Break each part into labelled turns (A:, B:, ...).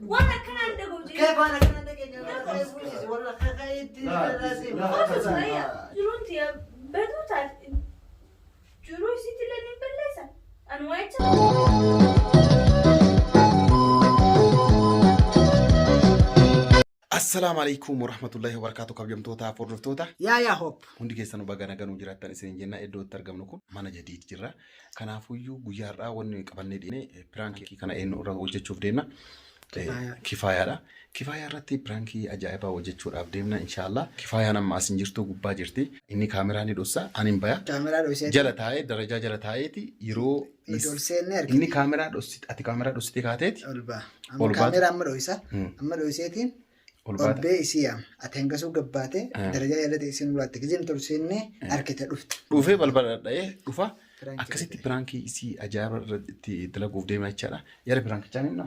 A: وانا كان عندك وجه
B: كيف انا كان عندك والله خايت لازم
A: خلاص هيا جرونتي يا بدوتا جرو سيتي لين بلسه انواع
C: السلام عليكم ورحمة الله وبركاته. كبجمتوتا فورفتوتا
B: يا هوب
C: hundi keessan baga nagaan jiraattan isin jenna iddoo itti argamnu kun mana jadiit jirra. Kanaafuyyuu guyyaarraa wanni qabannee dhiine pirankii kana eenyu irra hojjechuuf deemna. Kifaayaadha. Kifaayaa irratti pirankii ajaa'ibaa hojjechuudhaaf deemna inshallah. Kifaayaan amma asin jirtu gubbaa jirti. Inni kaameraa ni dhossa. Ani hin baya.
B: Kaameraa dhossee
C: jala taa'ee darajaa jala taa'eeti yeroo inni kaameraa dhossi ati kaameraa dhossitee kaateeti.
B: Olba. Amma kaameraa amma dhossa. Amma dhosseetiin olbee isiyaam atengasuu gabbaate darajaa jala teessin ulaatti gizin tursinne arkite dhufte.
C: Dhufee balbala dha'ee dhufa akkasitti pirankii isii ajaa'iba irratti dalaguuf deema jechaadha. Yaada pirankichaan himna.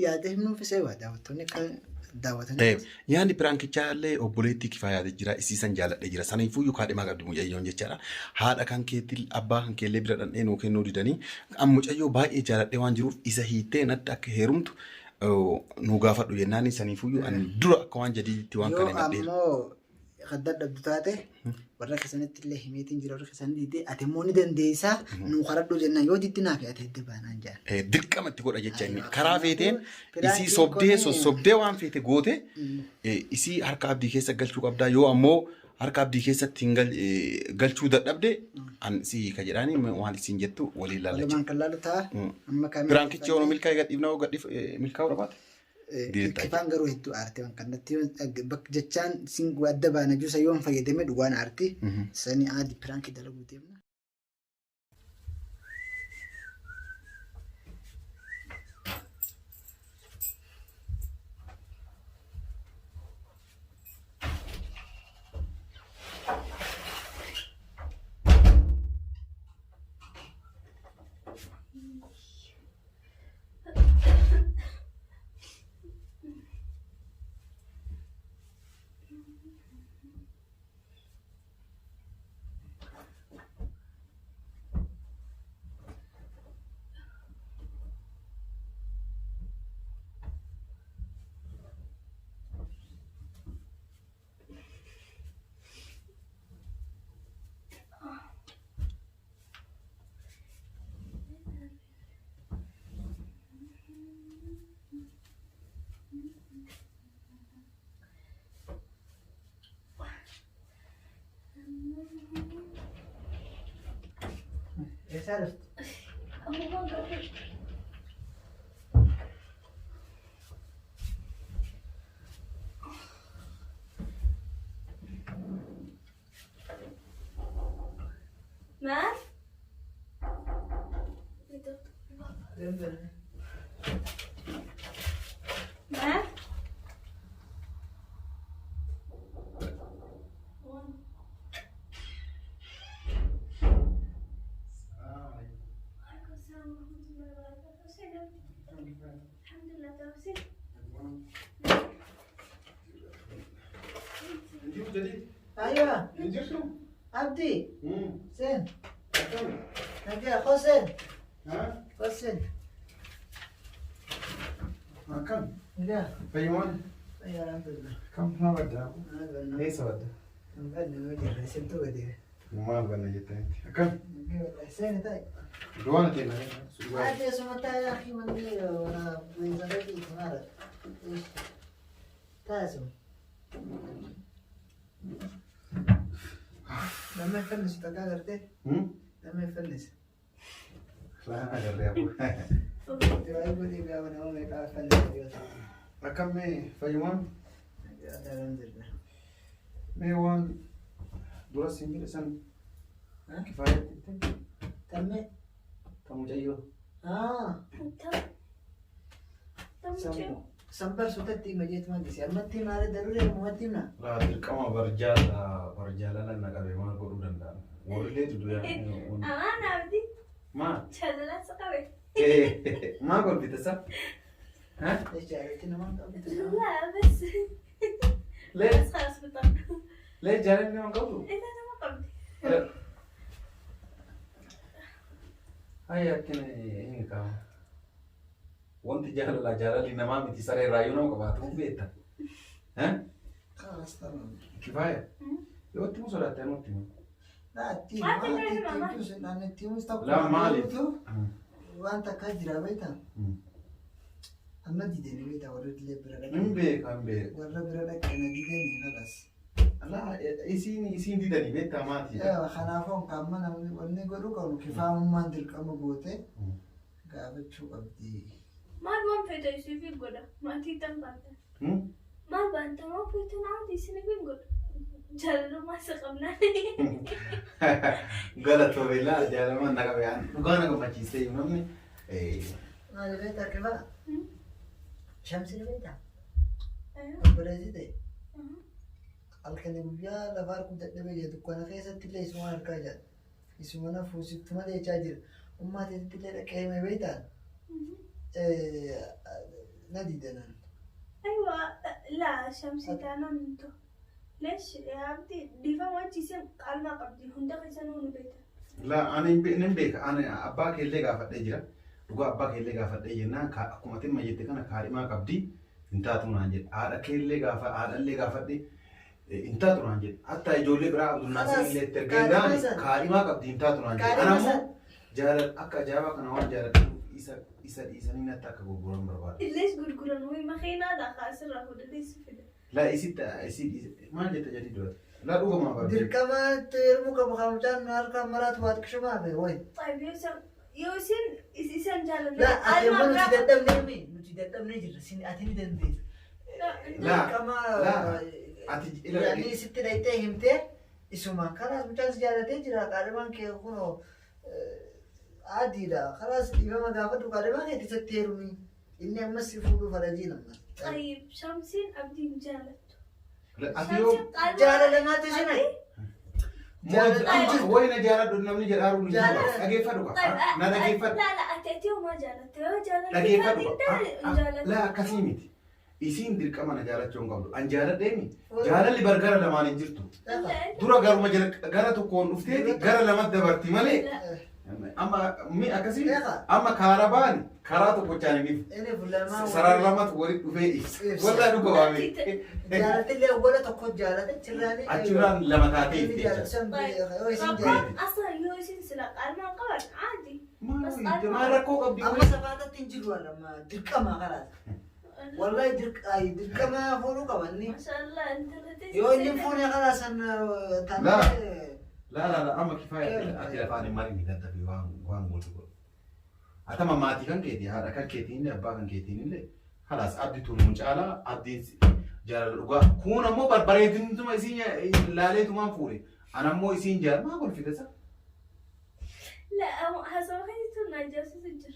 B: Yaada himnuuf isee waa daawwattoonni kan daawwatan.
C: Yaadni pirankichaa illee obboleettii Kifaayaa jira isiisan jaaladhe jira. Saniifuu kaadhimaa qabdi mucayyoon jechaadha. Haadha kan keetti abbaa kan keellee bira dhandhee nuu kennuu didanii mucayyoo baay'ee jaaladhe waan jiruuf isa hiittee natti akka heerumtu nu gaafadhu jennaani saniifuyyuu ani dura akka waan jadiitti waan kana himadhe.
B: Yoo ammoo haddad dhabdu taate warra keessanitti illee himeetiin jira warra keessanii diidee ati immoo ni dandeessaa nu karadhu jennaan yoo diddi naaf ati itti baanaan jaan.
C: Dirqamatti godha jecha inni karaa feeteen isii sobdee waan feete goote isii harka abdii keessa galchuu qabdaa yoo ammoo harka abdii keessatti galchuu dadhabde an si ka jedhani waan isin jettu walii laalacha.
B: Walumaan kan laalu ta'a. Amma kaameraa.
C: Pirankichi yoo milkaa gadhiifnaa yoo gadhiif milkaa warrabaate.
B: Kifaan garuu hedduu aartii waan kannatti bakka jechaan sin adda baana juusa yoo hin fayyadame dhugaan aartii sanii aadi pirankii dalaguu deemna. عرفت؟
A: ما؟ ما؟ الحمد لله توسيل.
B: ايوه عبدي زين نجي حسين حسين
D: كم؟
B: لا
D: فيوان؟
B: ايوه الحمد لله
D: كم ما بدأ؟ ليس بدأ؟
B: نبني وجه رسمته ودي
D: ما بدنا جتين كم؟
B: حسين طيب
D: دوانة تينا
B: هذه سمعتها يا اخي من دي وانا من زمان تمارا تاسم لما يفلس تقدر تي لما يفلس
D: لا أنا أقدر يا أبو
B: يقول لي يا ابن امي قال فلس
D: كم مي فيوان؟
B: الحمد لله
D: ميوان دراسة إنجليزي كفاية
B: تمي
D: kamu jayo
B: sambar sudah tim aja cuma di sini mati mari darure mau mati na
D: lah dirkama berjalan nak ada mana kau udah dah boleh tu ya
A: aman abdi
D: ma
A: jalan sekali
D: ma kau bisa sah ها
B: ليش جاي تنام
A: لا بس
D: ليه
A: بس خلاص بطل
D: ليه جارين اليوم قبله
A: إذا أنا ما قبل
D: هيا كنا هنا كام
C: wanti jaalalli namaa miti saree irraa yoo nama qabaatu beekta.
B: Kanas tamam.
C: Kifaaya. Yoo itti mu sodaatte anu itti mu.
B: Naatti
A: Maati
B: maati
A: nani mama?
B: itti sun itti mu stop.
C: La maaliif?
B: Wanta akka jira beektaa? Amma didanii beektaa warra dillee bira dhaqan.
C: Hin beeka hin beeka.
B: Warra bira dhaqan didanii kanas.
C: La isiin didanii beektaa maati?
B: Kanaafuu qaama namni wanni godhu qabu kifaamummaan dirqama goote gaafachuu qabdi.
A: Maal waan feeta isiif godha? Maatii tan baata. Maal baantamaa feeta naati isiniif godha? Jaalalummaa isa qabnaan.
C: Galatoomeela jaalama naqabeyaan dhugaa na gammachiisee namni.
B: Maali beektaa kifaa? Shamsi beektaa? Obboleessi ta'e. Halkanii guyyaa lafaa arguu dadhabee jira dukkana keessatti illee isuma harkaa jira. Isuma na fuusitti malee jechaa jira. Ummaa teessitti illee dhaqee himee beektaa? Na diidanan.
A: Aywa laa shamsi taanaan to. Lesh abdi difa wachiisen qalmaa qabdi hunda keessanuu nu beekta.
C: La ani hin beeka ani abbaa keellee gaafadhee jira. Dhugaa abbaa keellee gaafadhee jennaan akkuma timma jette kana kaadhimaa qabdi hin taatu naan jedhe. Haadha keellee haadhallee gaafadhee hin taatu naan jedhe. Hatta ijoollee biraa Abdulnaasir illee itti ergee kaadhimaa qabdi hin taatu naan jedhe. Ana immoo akka ajaa'ibaa kana waan jaaladhu isa dhiisanii natti akka gurguran barbaada.
A: Illees gurguran wayii makeenaadha kaasirraa fudhatee si fida.
C: La maal jette jadi dura? La dhugumaa barbaada.
B: Dirqama heerumuu qabu kamuchaan harkaan maraatu waat qishumaa fi wayi.
A: Yoo isin jaaladha.
B: La ati immoo nuti dadhabnee jirra. Ati ni dandeessa. Dirqama yaani sitti dhayitee himtee isuma kanaas mucaan si jaalatee jira qaadhimaan kee kunoo adiidha. Kanaas dhiibama gaafadhu qaadhimaan kee isatti heerumii. Inni ammas si fuudhuuf adajii namna.
A: طيب شمسين أبدي جالت.
B: جالة ما تجني.
C: وين جالت نمني جالارون جالت. أجي فدوك. لا أجي فد.
A: لا أتيتي وما جالت. جالت.
C: أجي فدوك. لا كسيمتي. isiin dirqama na jaalachuu hin qabdu. An jaaladheemi. Jaalalli bargara lamaan hin jirtu. Dura garuma gara tokkoon dhufteeti gara lamatti dabarti malee. Amma mi akkasii amma kaara baani karaa tokkochaan hin ifu. Sarara lamatu walitti dhufee wallaa dhuga waame.
B: Jaalatillee wala tokko jaalate chirraani.
C: Achirraan lama taatee itti jecha.
A: Asal yoo isin sila qalmaa qaban aadi.
C: Maal rakkoo qabdi?
B: Amma safaatatti hin jiru amma dirqama karaati. Wallahi dirqama fuudhuu qabanni.
A: Mashallah intalati.
B: Yoo inni fuudhee karaa san taanee.
C: La amma kifaya ati lafaan maali ni ganta fi waan gooti godhu. Atama maatii kan keeti haadha kan keetiin illee abbaa kan keetiin illee halas abdi turuun caalaa abdiin jaalala dhugaa. Kun ammoo barbareedinuma isiin laaleetumaan fuudhe. Ana ammoo isiin maa golfite sa?
A: La hasawa kan najaasi sijjir.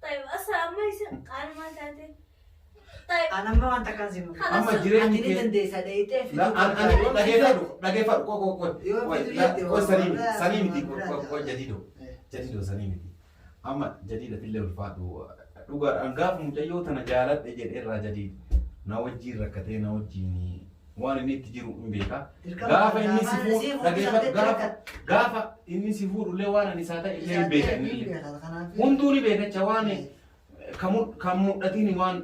A: طيب أصلا ما يصير قال ما تعدي. طيب
B: أنا ما أنت كان زين.
C: أما جيراني
B: كي تندي سديته.
C: لا أنا لقيت كو سليمتي كو جديدو سليمتي أما جديدة في الليل فاتو لقى أنقاف مجيو تنجالت أجد إرى جديد نوجي ركتين نوجيني وانا نتجيرو مبيكا غافا إني سفور غافا إني سفور اللي وانا نساتا اللي مبيكا هندوني بيكا جواني kamu datini wan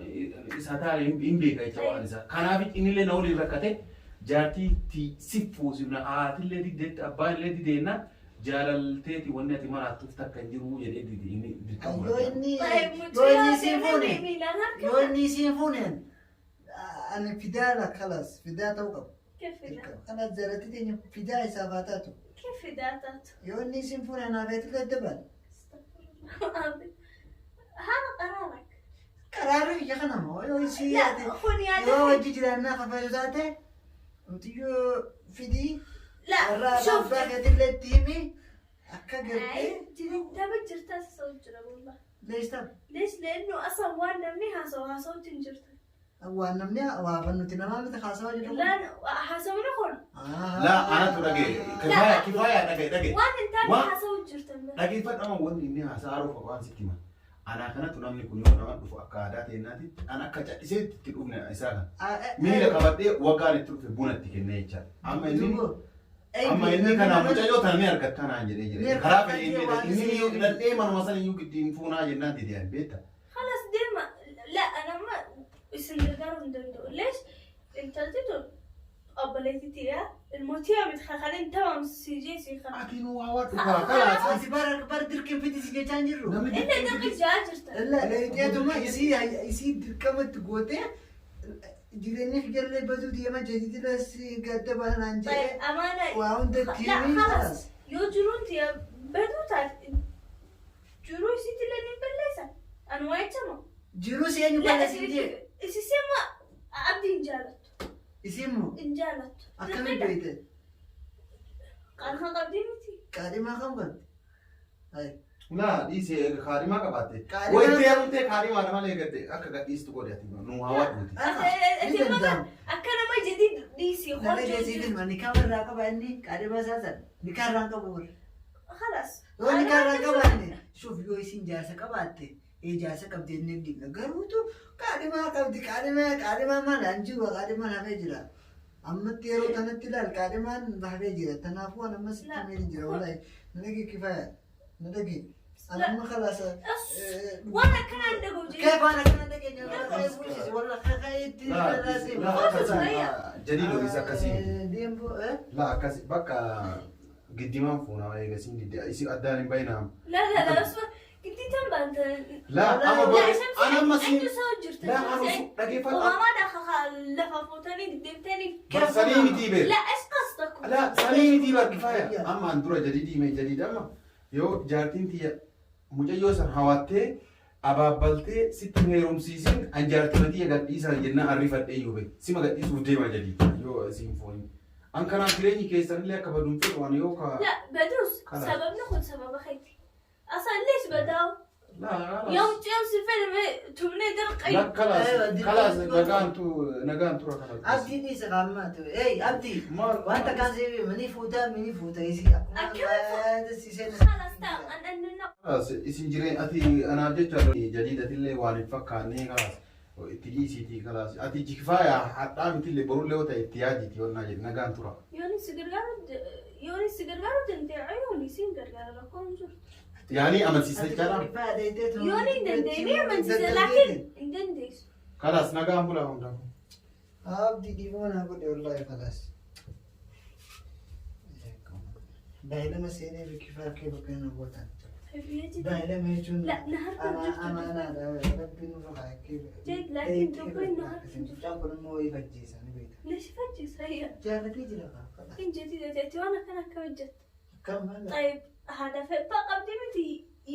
C: isatare imbeka chawan isa kanabi inile nawli rakate jati ti sifu sibna atille di det abale di dena jalalteti wonni ati mara tufta kanjiru yede di ini
B: yo inni sinfunen ana fidala خلاص فدا توقف
A: كيف فدا؟
B: انا زرتني فدا حساباتاتو
A: كيف فداتات؟
B: yo inni sinfunen انا بيت الدبل
A: هذا قرارك.
B: قراري يا خنا ما هو يصير.
A: لا خوني هذا.
B: يو وجدي لنا خفاجاته. وتيجو فيدي.
A: لا شوف.
B: باقي تلتيمي. أكا قرتي.
A: تبى جرتا صوت جرا والله.
B: ليش تب؟
A: ليش؟ لأنه أصلا وانا مني هصوت جرتا.
B: وانا مني وابنو تنام متخاصمة جدا.
A: لا حاسة من أخون.
C: لا أنا تلاقي كفاية دقي.
A: وانا انت حاسة جرتا.
C: دقي فترة ما ودي إني هسأعرف أقوان ستيمة. أنا كنا تنامني كل يوم نام بفو أكادات النادي أنا كذا إسيت تقومنا إساها مين لكبرتي وقال تروح في بونة تكنيتشا أما إني كنا مجاجو تنامي أركض كنا عندي خلاص إني يو لدي ما مثلا يو كدين فونا جنات دي بيتا
A: خلاص ديما isin gargaaruu hin danda'u. Lees intalti tun obboleettiitii ilmootii amit kakaaleen tamamsiisee si kana.
C: Ati nu waa dhugaa kalaas.
B: Ati bara dirqeen fitis jechaan jirru.
A: Inni dirqi jaa jirta.
B: Leetuma isii dirqamatti gootee jireenya ijallee baduu deema jadidilas gadda baanaan jedhee waa hunda tiimii kalaas.
A: Yoo jiruun tiya baduu taate jiruu isiitti illee ni balleessa. Anu waa jechamu.
B: Jiruu seenyu balleessitee.
A: Isisema abdii hin jaalattu.
B: Isimmoo.
A: Hin jaalattu.
B: Akkamiin beekte?
A: Qaadhimaa qabdii miti.
B: Qaadhimaa kan qabdi.
C: Naa dhiisee kaadhimaa qabaatte. Wayitee amtee kaadhimaa nama leegatte akka gadhiistu godhe ati nu waa dhuuti.
A: Akka nama jedhi dhiisii
B: Nama jeesiitin ma nikaa irraa qaba inni qaadhimaa isaa sana nikaa irraa qabu warra.
A: Halas.
B: Yoo nikaa irraa qabaanne shuuf yoo isin jaarsa qabaatte jaarsa qabdee inni dhibna garuutu qaadhimaa qabdi qaadhimaa malaan jiru qaadhimaa hafee jira. Ammatti yeroo kanatti ilaal qaadhimaan hafee jira kanaafuu an ammas itti meerii jira wallahi nadagi kifaya nadagi anamma khalaasa
A: waan akkanaan dhagoo jira.
B: Kee waan akkanaan dhageenye walla kakaayitti
C: Jadi lolis akkasii.
B: Deembo
C: La akkasii bakka giddimaan fuunaa eegasiin didde isi addaan hin baynaam.
A: La osoo giddii tan baanta.
C: La amma boode ana amma si.
A: Eenyu soo jirta.
C: La amma dhageeffata.
A: Uumamaadha kakaa lafa fuutanii deddeebitanii.
C: Sanii miti beeku.
A: La asqas tokko.
C: La sanii miti beeku faaya. Amma an dura jadi diime jadi damma yoo jaartiin tiyya mucayyoo san hawaattee abaabbaltee sitti heerumsiisin an jaartimatii gadhiisan jennaan arrifadhee yoo beeku sima gadhiisuuf deema jadi yoo isiin fooni. An kanaaf jireenyi keessanillee akka baduun fedhu waan yoo ka.
A: La badus sababni kun sababa keeti. Asaan lees badaa'u. Yoom ceemsi fedhame tumnee dirqayi.
C: La kalaas nagaan tura kana.
B: abdii dhiisa qaammaatu abdii wanta kan seebi mini fuuta isii
A: Halas ta'a an annanna.
C: Kalaas isin jireen ati anaaf jecha jadiidatillee waan hin fakkaannee kalaas itti dhiisiitii kalaas ati jikfaaya hadhaa mitillee borullee yoo ta'e itti yaadiiti yoo naa jedhe nagaan tura.
A: Yooni si gargaaru danda'e yooni siin gargaara rakkoo hin jiru.
C: Yani amansiisa jechaadha.
A: Yooni hin dandeenye amansiisa laakiin hin dandeessu.
C: Kalaas nagaan bulaa hundaa.
B: abdii dhiiboo naa godhe wallahi kalaas daa'ima seenee bikkifaa kee bakka hin hawwatan daa'ima jechuun amaanaadha rabbi nurra haakee mucaan kun immoo wayii fajjeessa ni beekta.
A: Lees fajjeessa yaa.
B: Jaalatee jira kaa.
A: Hin jedhi waan akkana akka hojjetta.
B: Akkam maal?
A: Haadha fe'aa qabdi miti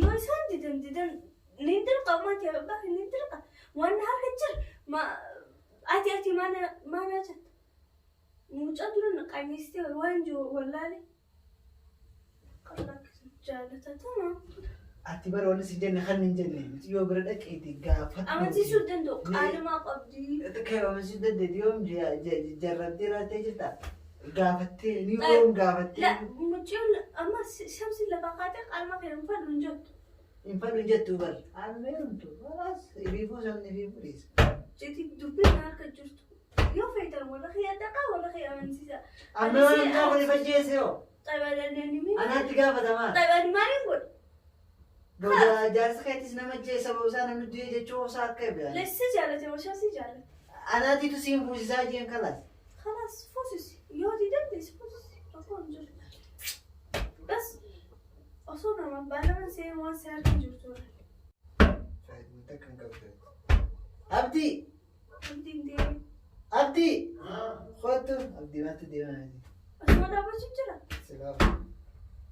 A: yoo isaan didan ni dirqa maatii abbaa ni dirqa waan harka jira ati maana jetta mucaa dura naqameessitee waan jiru wallaale jaalatatamaa.
B: Ati bara wanni si jenne kan hin jenne yoo bira dhaqeeti gaafa.
A: Amansiisuu danda'u qaalimaa qabdi.
B: Kee amansiisuu dandeetti yoom jarrabdee raatee jirta gaafattee ni yoom gaafattee.
A: Mucaan amma shamsi lafa kaatee qaalimaa kan hin fadhu hin jettu.
B: Hin fadhu jettu bar. Aanuma heerumtu walaas ibiifuu sabni ibiifuu dhiisa.
A: Jeeti dubbiin harka jirtu. Yoo fayyadamu wala khiyyaa dhaqaa wala khiyyaa amansiisa.
B: Amma waan gaafa ni fajjeesse yoo.
A: Xabaadhaan ni miidha.
B: Anaatti gaafatamaa.
A: Xabaadhaan maaliin godha?
B: Booda jaarsa keetis nama jeessa boosaa namni du'e jechuu obsaa akka eebbaa.
A: Lessi jaalate washaa si jaalate.
B: Anaatiitu siin fuusisaa jeen kalaas.
A: Kalaas fuusisi. Yoo dandeessi fuusisi. Rakkoo hin jiru. Bas osoo nama baalaman seen waan si harka jirtu.
B: Abdii.
A: Abdiin deemi.
B: Abdii. Kootu. Abdii maatti deemaa.
A: Asuma dhaabbachuun jira.
B: Silaa.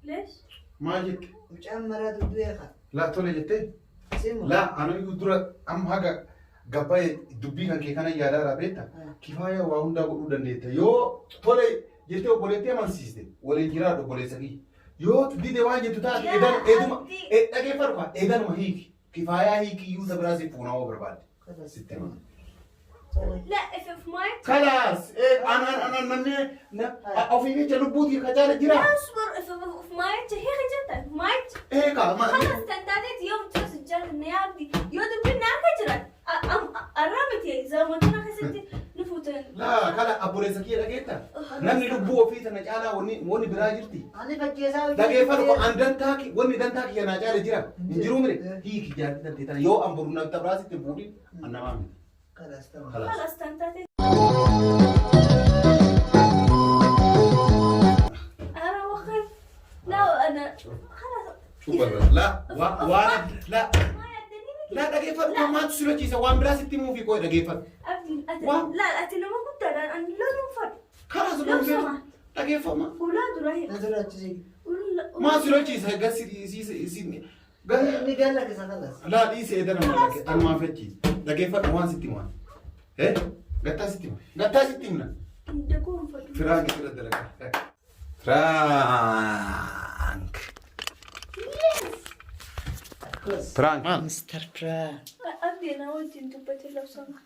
A: Lees.
C: Maal jette?
B: Mucaan maraatu du'ee kaa.
C: La tole jettee?
B: Simu.
C: La anu dura amma haga gabbaa'ee dubbii kan kee kana yaadaa beekta. Kifaaya waa hundaa godhuu dandeetta. Yoo tole jettee obboleettee amansiiste waliin jiraadhu obboleessa kiyya. Yoo dide waan jettu taate eeduma dhageeffadhu eedanuma hiiki. Kifaayaa hiiki iyyuu isa si fuunaa oo barbaadde. Sitti hima.
A: La if maayit.
C: Kalaas namni ofii jecha lubbuutii ka jaala jira.
A: Asbor if maayit hiika jetta maayit. Kalaas tantaateet yoo mucaa si jaallanne yaabdi yoo dubbiin naaka jiran arraabite zaamotina keessatti ni fuutan.
C: La kala abboleessa kiyya dhageetta. Namni lubbuu ofii sana caalaa wanni biraa jirti.
B: Ani fajjeesaa hojii.
C: Dhageeffadhu wanni dantaa kiyya naa caala jira. Hin jiruu mire hiiki jaalatti tantee tana yoo amboru namta biraasitti fuudhin annamaa miti.
B: خلاص تمام.
A: خلاص تنتهي. أنا وخير. لا أنا خلاص.
C: شوف لا وانا لا لا دقيقة ما تسلو شيء سوام بلا ستي مو في كوي دقيقة
A: لا أتي لما كنت أنا لا نفر.
C: خلاص لو سمع دقيقة ما
A: أولاد راهي.
B: نزل تجي.
C: ما سلو شيء سهل سي
B: قال لك إذا خلاص.
C: لا دي سيدنا مالك أنا ما في شيء دقيقة وان ستي وان إيه قطع ستي منا
A: دقون فر.
C: فرانك كده دلك فرانك فرانك
B: مستر برا.
A: أبي أنا ودي أنت بتلو سمع.